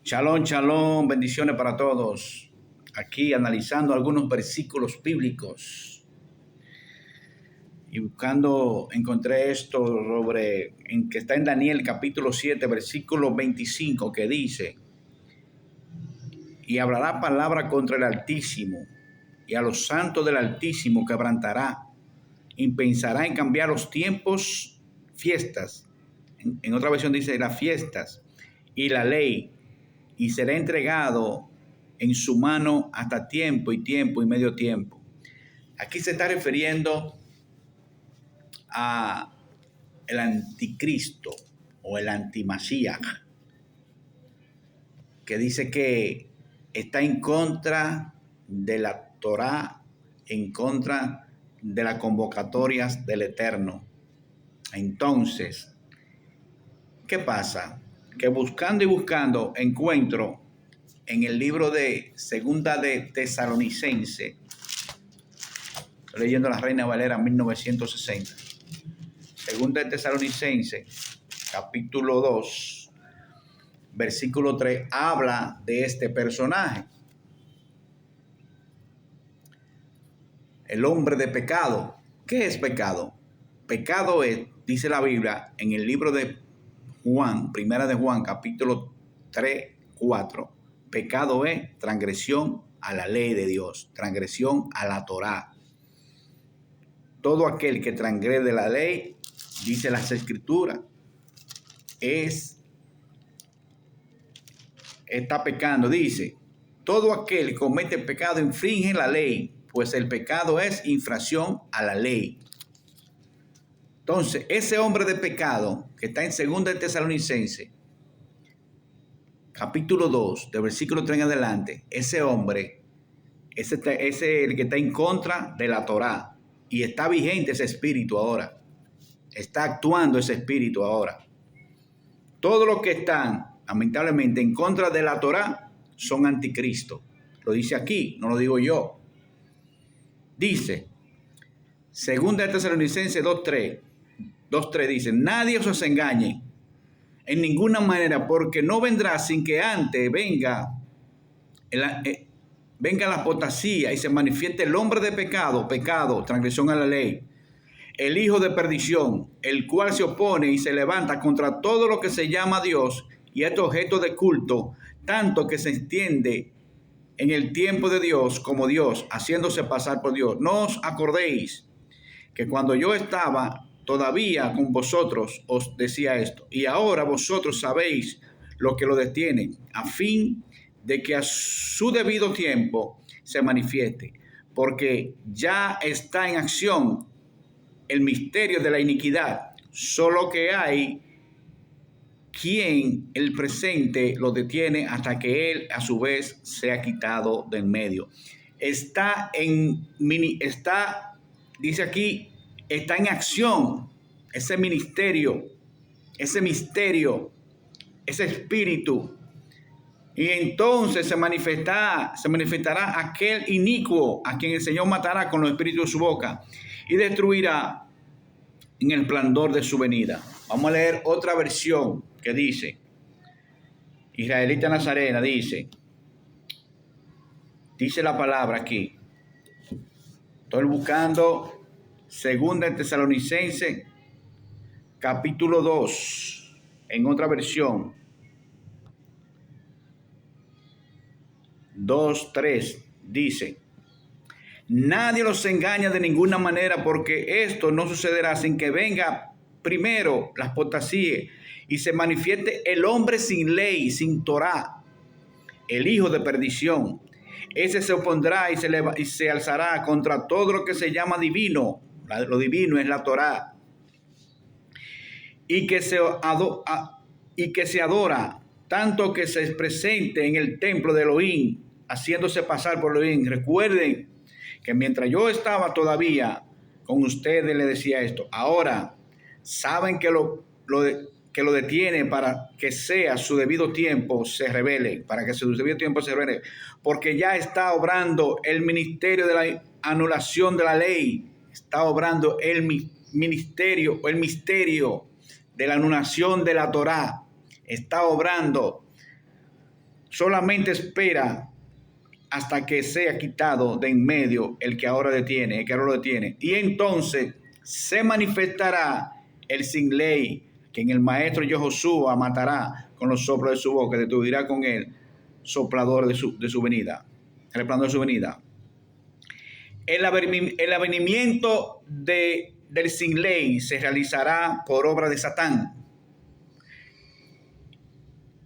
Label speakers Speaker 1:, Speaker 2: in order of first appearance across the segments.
Speaker 1: Shalom, shalom, bendiciones para todos. Aquí analizando algunos versículos bíblicos y buscando, encontré esto que está en Daniel capítulo 7, versículo 25, que dice: y hablará palabra contra el Altísimo, y a los santos del Altísimo quebrantará, y pensará en cambiar los tiempos, fiestas. En otra versión dice las fiestas y la ley, y será entregado en su mano hasta tiempo y medio tiempo. Aquí se está refiriendo a el anticristo o el antimasías, que dice que está en contra de la Torá, en contra de las convocatorias del Eterno. Entonces, ¿qué pasa? Que buscando y buscando encuentro en el libro de Segunda de Tesalonicense, estoy leyendo la Reina Valera 1960, Segunda de Tesalonicense, capítulo 2, versículo 3, habla de este personaje, el hombre de pecado. ¿Qué es pecado? Pecado es, dice la Biblia, en el libro de Juan, primera de Juan, capítulo 3, 4, pecado es transgresión a la ley de Dios, transgresión a la Torá. Todo aquel que transgrede la ley, dice las Escrituras, está pecando. Dice, todo aquel que comete pecado infringe la ley, pues el pecado es infracción a la ley. Entonces, ese hombre de pecado que está en 2 de Tesalonicense, capítulo 2, de versículo 3 en adelante, ese hombre, ese es el que está en contra de la Torá. Y está vigente ese espíritu ahora. Está actuando ese espíritu ahora. Todos los que están, lamentablemente, en contra de la Torá son anticristo. Lo dice aquí, no lo digo yo. Dice, 2 de Tesalonicenses 2.3 dice, nadie os engañe en ninguna manera, porque no vendrá sin que antes venga la apostasía y se manifieste el hombre de pecado, transgresión a la ley, el hijo de perdición, el cual se opone y se levanta contra todo lo que se llama Dios y es objeto de culto, tanto que se extiende en el tiempo de Dios como Dios, haciéndose pasar por Dios. No os acordéis que cuando yo estaba todavía con vosotros os decía esto, y ahora vosotros sabéis lo que lo detiene, a fin de que a su debido tiempo se manifieste, porque ya está en acción el misterio de la iniquidad, solo que hay quien el presente lo detiene hasta que él a su vez sea quitado del medio. Dice aquí, está en acción ese ministerio, ese misterio, ese espíritu. Y entonces se manifestará aquel inicuo a quien el Señor matará con los espíritus de su boca y destruirá en el esplendor de su venida. Vamos a leer otra versión que dice, Israelita Nazarena, dice la palabra aquí. Estoy buscando 2 de Tesalonicense, capítulo 2, en otra versión. 2:3 dice, nadie los engaña de ninguna manera, porque esto no sucederá sin que venga primero la apostasía y se manifieste el hombre sin ley, sin Torá, el hijo de perdición. Ese se opondrá y se alzará contra todo lo que se llama divino. Lo divino es la Torá. Y que se adora, tanto que se presente en el templo de Elohim, haciéndose pasar por Elohim. Recuerden que mientras yo estaba todavía con ustedes, le decía esto. Ahora saben que lo detiene para que sea su debido tiempo se revele, porque ya está obrando el ministerio de la anulación de la ley, está obrando el ministerio o el misterio de la anulación de la Torá, está obrando. solamente espera hasta que sea quitado de en medio el que ahora lo detiene. Y entonces se manifestará el sin ley, que en el maestro Josué matará con los soplos de su boca, destruirá con él soplador de su venida, el resplandor de su venida. El avenimiento del sin ley se realizará por obra de Satán,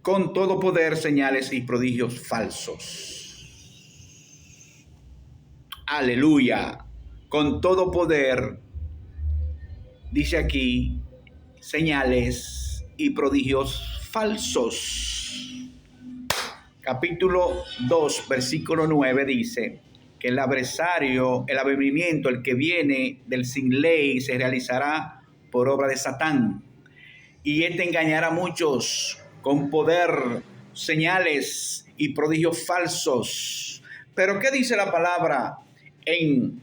Speaker 1: con todo poder, señales y prodigios falsos. Aleluya. Con todo poder, dice aquí, señales y prodigios falsos. Capítulo 2, versículo 9 dice que el adversario, el avenimiento, el que viene del sin ley, se realizará por obra de Satán. Y éste engañará a muchos con poder, señales y prodigios falsos. Pero ¿qué dice la palabra en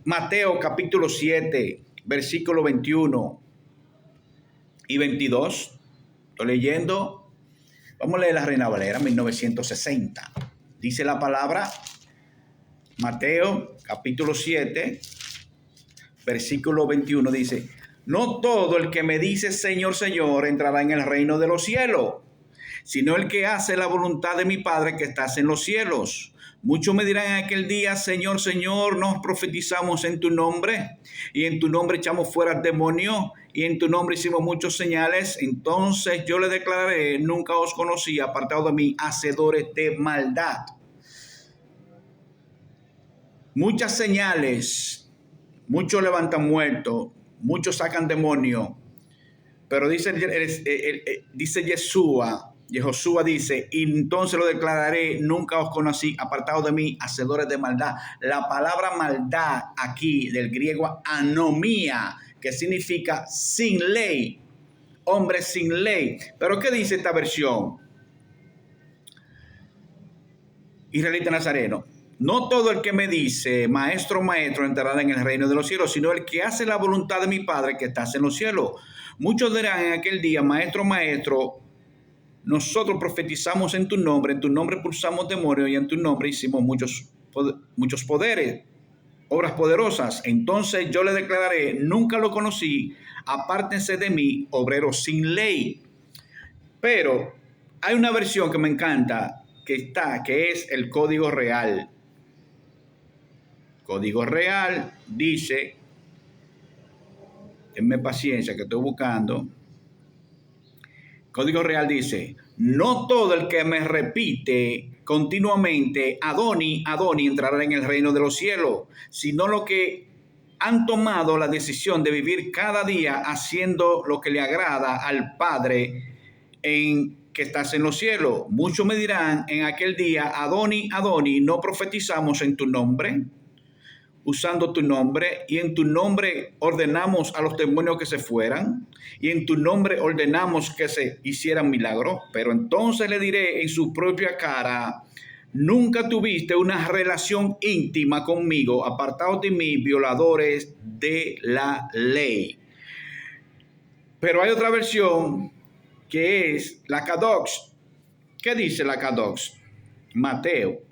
Speaker 1: Mateo capítulo 7, versículo 21 y 22? Estoy leyendo. Vamos a leer la Reina Valera 1960. Dice la palabra, Mateo capítulo 7, versículo 21 dice: no todo el que me dice Señor, Señor entrará en el reino de los cielos, sino el que hace la voluntad de mi Padre que estás en los cielos. Muchos me dirán en aquel día: Señor, Señor, nos profetizamos en tu nombre, y en tu nombre echamos fuera demonios, y en tu nombre hicimos muchas señales. Entonces yo le declararé: nunca os conocí, apartados de mí, hacedores de maldad. Muchas señales, muchos levantan muertos, muchos sacan demonios, pero dice Josué dice: y entonces lo declararé, nunca os conocí, apartados de mí, hacedores de maldad. La palabra maldad aquí, del griego anomía, que significa sin ley, hombre sin ley. Pero ¿qué dice esta versión? Israelita nazareno: no todo el que me dice maestro, maestro entrará en el reino de los cielos, sino el que hace la voluntad de mi Padre que estás en los cielos. Muchos dirán en aquel día: maestro, maestro, nosotros profetizamos en tu nombre expulsamos demonios, y en tu nombre hicimos muchos poderes, obras poderosas. Entonces yo le declararé: nunca lo conocí, apártense de mí, obreros sin ley. Pero hay una versión que me encanta, que es el Código Real. Código Real dice, denme paciencia que estoy buscando. Código Real dice: no todo el que me repite continuamente Adoni, Adoni entrará en el reino de los cielos, sino los que han tomado la decisión de vivir cada día haciendo lo que le agrada al Padre que estás en los cielos. Muchos me dirán en aquel día: Adoni, Adoni, ¿no profetizamos en tu nombre, usando tu nombre, y en tu nombre ordenamos a los demonios que se fueran, y en tu nombre ordenamos que se hicieran milagros? Pero entonces le diré en su propia cara: nunca tuviste una relación íntima conmigo, apartados de mí, violadores de la ley. Pero hay otra versión, que es la Kadox. ¿Qué dice la Kadox? Mateo.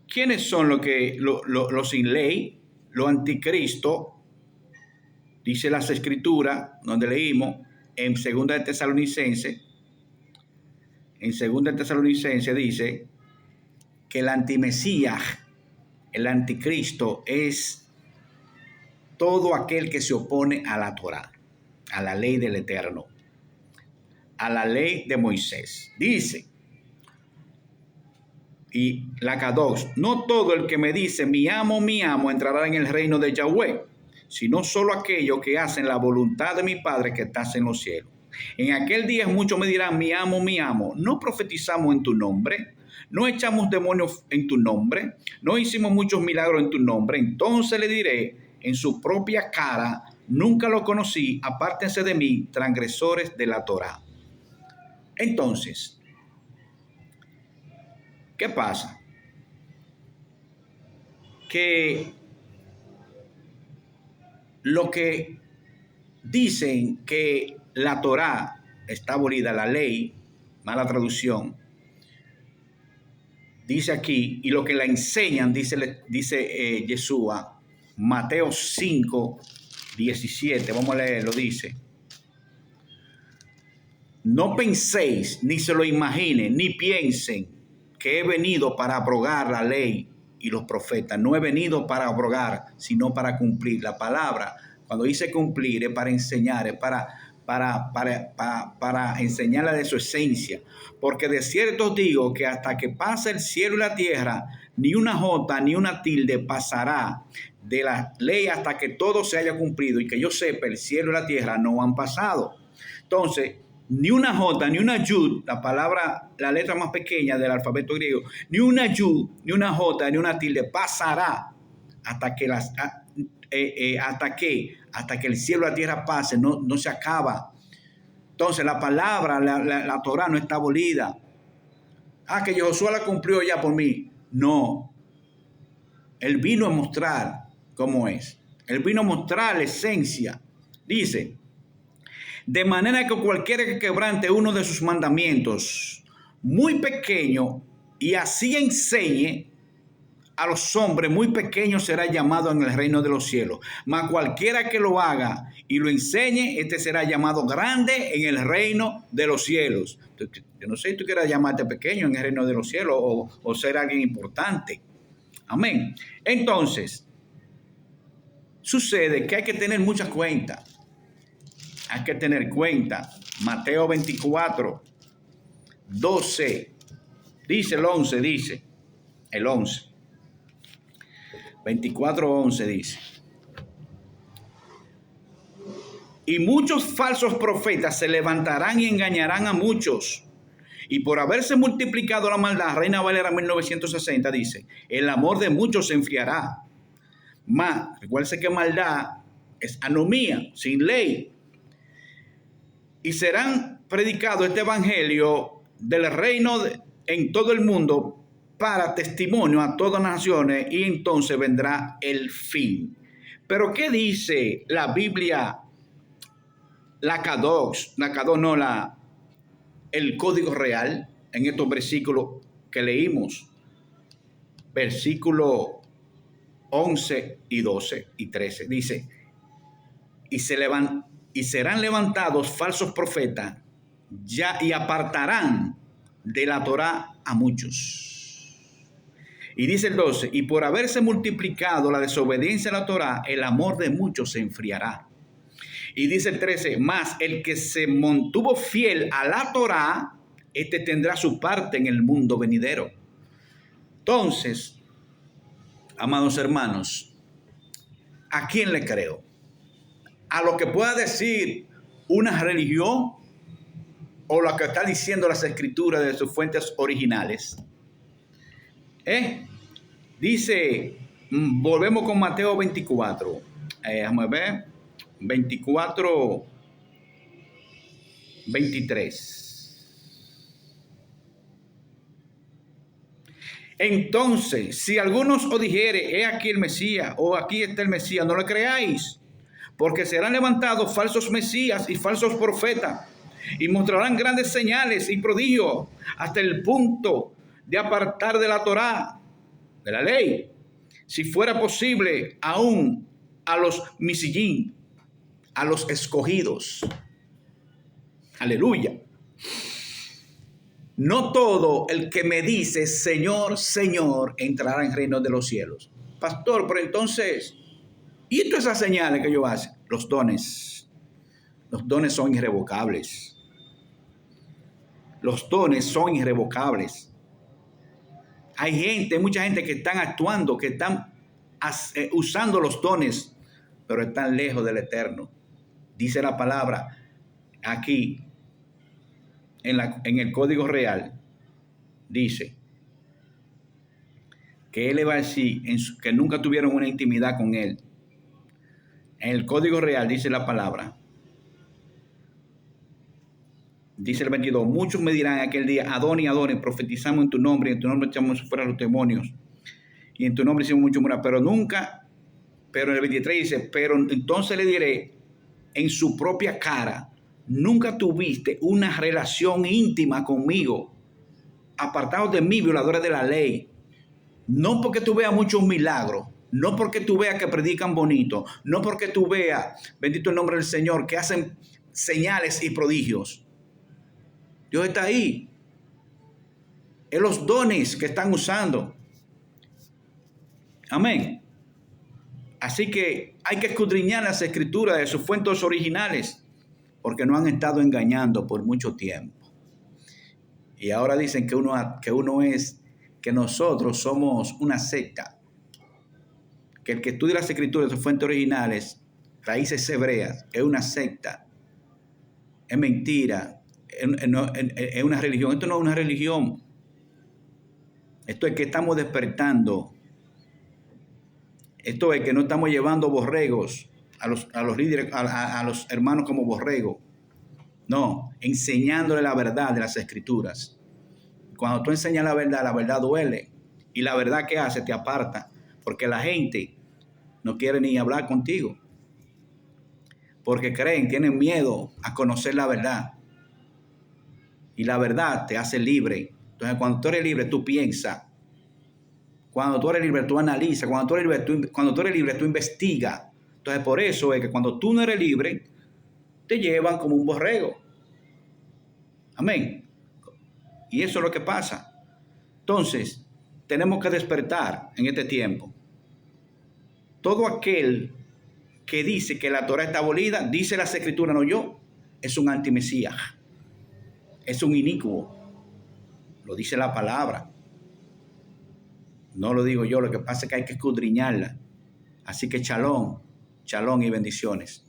Speaker 1: ¿Quiénes son los sin ley? Los anticristos. Dice las escrituras, donde leímos en 2 de Tesalonicenses. En 2 de Tesalonicenses dice que el antimesías, el anticristo, es todo aquel que se opone a la Torá, a la ley del Eterno, a la ley de Moisés. Dice, y la Kadosh: no todo el que me dice mi amo, entrará en el reino de Yahweh, sino solo aquellos que hacen la voluntad de mi Padre que estás en los cielos. En aquel día muchos me dirán: mi amo, ¿no profetizamos en tu nombre? ¿No echamos demonios en tu nombre? ¿No hicimos muchos milagros en tu nombre? Entonces le diré en su propia cara: nunca lo conocí, apártense de mí, transgresores de la Torá. Entonces, ¿qué pasa? Que lo que dicen que la Torá está abolida, la ley, mala traducción, dice aquí, y lo que la enseñan, dice Yeshua, Mateo 5, 17, vamos a leerlo, dice: no penséis, ni se lo imaginen, ni piensen que he venido para abrogar la ley y los profetas. No he venido para abrogar, sino para cumplir. La palabra, cuando dice cumplir, es para enseñar, es para enseñarla de su esencia. Porque de cierto os digo que hasta que pase el cielo y la tierra, ni una jota ni una tilde pasará de la ley hasta que todo se haya cumplido. Y que yo sepa, el cielo y la tierra no han pasado. Entonces, ni una jota, ni una yud, la palabra, la letra más pequeña del alfabeto griego, ni una yud, ni una jota, ni una tilde pasará hasta que hasta que el cielo y la tierra pase, no se acaba. Entonces la palabra, la Torá no está abolida. Que Josué la cumplió ya por mí. No. Él vino a mostrar cómo es. Él vino a mostrar la esencia. Dice: de manera que cualquiera que quebrante uno de sus mandamientos, muy pequeño, y así enseñe a los hombres, muy pequeños será llamado en el reino de los cielos. Mas cualquiera que lo haga y lo enseñe, este será llamado grande en el reino de los cielos. Yo no sé si tú quieras llamarte pequeño en el reino de los cielos o ser alguien importante. Amén. Entonces, sucede que hay que tener mucha cuenta. Hay que tener cuenta. Mateo 24, 12. Dice el 11, dice. El 11. 24, 11 dice: y muchos falsos profetas se levantarán y engañarán a muchos. Y por haberse multiplicado la maldad, Reina Valera 1960 dice: el amor de muchos se enfriará. Mas, recuérdense que maldad es anomía, sin ley. Y serán predicado este evangelio del reino en todo el mundo para testimonio a todas las naciones, y entonces vendrá el fin. Pero ¿qué dice la Biblia? El Código Real en estos versículos que leímos. Versículo 11 y 12 y 13. Dice: y serán levantados falsos profetas y apartarán de la Torá a muchos. Y dice el 12: y por haberse multiplicado la desobediencia a la Torá, el amor de muchos se enfriará. Y dice el 13: mas el que se mantuvo fiel a la Torá, este tendrá su parte en el mundo venidero. Entonces, amados hermanos, ¿a quién le creo? ¿A lo que pueda decir una religión o lo que está diciendo las escrituras de sus fuentes originales? Dice, volvemos con Mateo 24. Vamos a ver, 24, 23. Entonces, si algunos os dijere: he aquí el Mesías, o aquí está el Mesías, no le creáis, porque serán levantados falsos mesías y falsos profetas, y mostrarán grandes señales y prodigios, hasta el punto de apartar de la Torá, de la ley, si fuera posible, aún a los misillín, a los escogidos. Aleluya. No todo el que me dice Señor, Señor, entrará en el reino de los cielos. Pastor, pero entonces, ¿y todas esas señales que yo hago? Los dones son irrevocables. Los dones son irrevocables. Hay mucha gente que están actuando, que están usando los dones, pero están lejos del Eterno. Dice la palabra aquí, en el Código Real, dice que él le va a decir que nunca tuvieron una intimidad con él. En el Código Real dice la palabra, dice el 22: muchos me dirán aquel día: Adón y Adón, profetizamos en tu nombre, y en tu nombre echamos fuera los demonios, y en tu nombre hicimos mucho murmullo, pero en el 23 dice: pero entonces le diré: en su propia cara, nunca tuviste una relación íntima conmigo, apartados de mí, violadores de la ley. No porque tú veas muchos milagros, no porque tú veas que predican bonito, no porque tú veas, bendito el nombre del Señor, que hacen señales y prodigios. Dios está ahí. Es los dones que están usando. Amén. Así que hay que escudriñar las escrituras de sus fuentes originales, porque no han estado engañando por mucho tiempo. Y ahora dicen que nosotros somos una secta. Que el que estudia las escrituras de sus fuentes originales, raíces hebreas, es una secta. Es mentira. Es una religión. Esto no es una religión. Esto es que estamos despertando. Esto es que no estamos llevando borregos a los líderes, a los hermanos como borregos. No, enseñándole la verdad de las escrituras. Cuando tú enseñas la verdad duele. Y la verdad que hace te aparta. Porque la gente no quiere ni hablar contigo. Porque tienen miedo a conocer la verdad. Y la verdad te hace libre. Entonces cuando tú eres libre, tú piensas. Cuando tú eres libre, tú analizas. Cuando tú eres libre, tú investigas. Entonces por eso es que cuando tú no eres libre, te llevan como un borrego. Amén. Y eso es lo que pasa. Entonces, tenemos que despertar en este tiempo. Todo aquel que dice que la Torah está abolida, dice las escrituras, no yo, es un antimesías. Es un inicuo. Lo dice la palabra. No lo digo yo, lo que pasa es que hay que escudriñarla. Así que shalom y bendiciones.